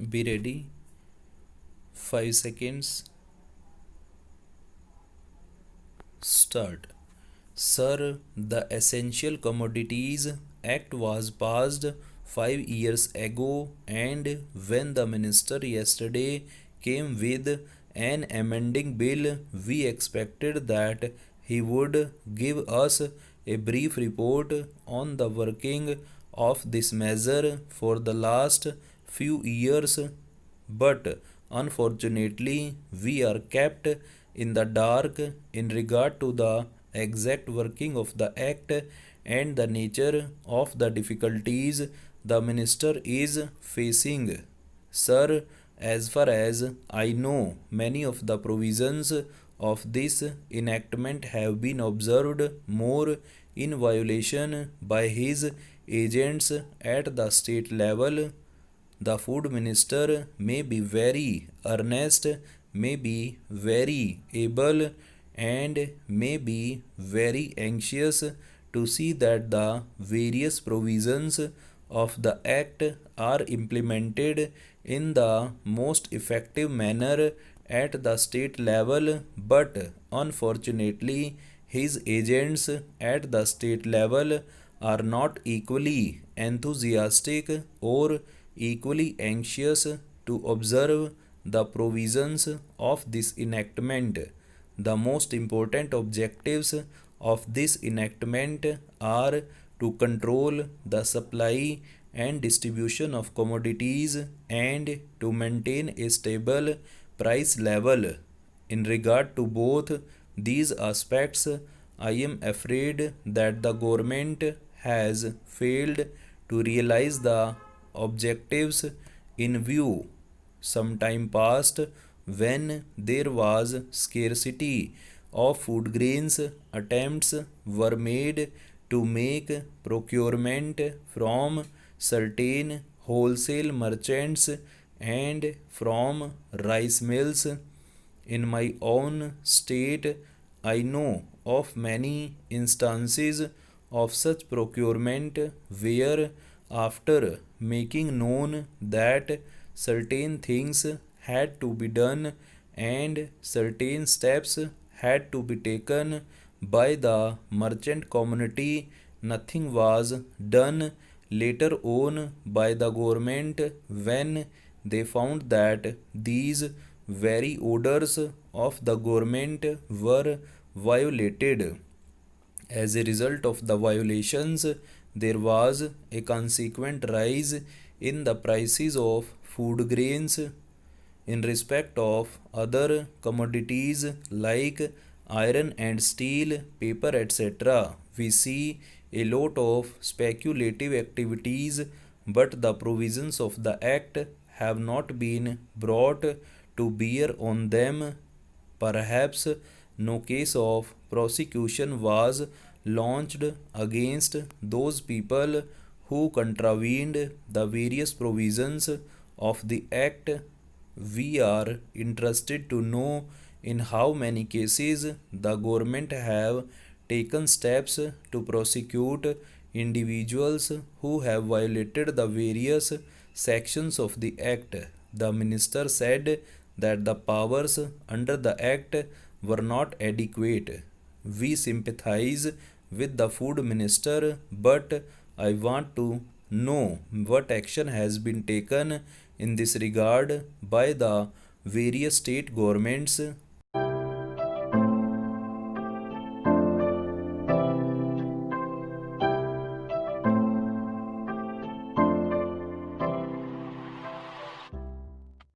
Be ready. 5 seconds. Start. Sir, the Essential Commodities Act was passed 5 years ago, and when the minister yesterday came with an amending bill, we expected that he would give us a brief report on the working of this measure for the last few years, but unfortunately, we are kept in the dark in regard to the exact working of the Act and the nature of the difficulties the minister is facing. Sir, as far as I know, many of the provisions of this enactment have been observed more in violation by his agents at the state level. The food minister may be very earnest, may be very able, and may be very anxious to see that the various provisions of the Act are implemented in the most effective manner at the state level, but unfortunately, his agents at the state level are not equally enthusiastic or equally anxious to observe the provisions of this enactment. The most important objectives of this enactment are to control the supply and distribution of commodities and to maintain a stable price level. In regard to both these aspects, I am afraid that the government has failed to realize the objectives in view. Some time past, when there was scarcity of food grains, attempts were made to make procurement from certain wholesale merchants and from rice mills. In my own state, I know of many instances of such procurement where, after making known that certain things had to be done and certain steps had to be taken by the merchant community, nothing was done later on by the government when they found that these very orders of the government were violated. As a result of the violations, there was a consequent rise in the prices of food grains. In respect of other commodities like iron and steel, paper, etc., we see a lot of speculative activities, but the provisions of the Act have not been brought to bear on them. Perhaps no case of prosecution was launched against those people who contravened the various provisions of the Act. We are interested to know in how many cases the government have taken steps to prosecute individuals who have violated the various sections of the Act. The minister said that the powers under the Act were not adequate. We sympathize with the food minister, but I want to know what action has been taken in this regard by the various state governments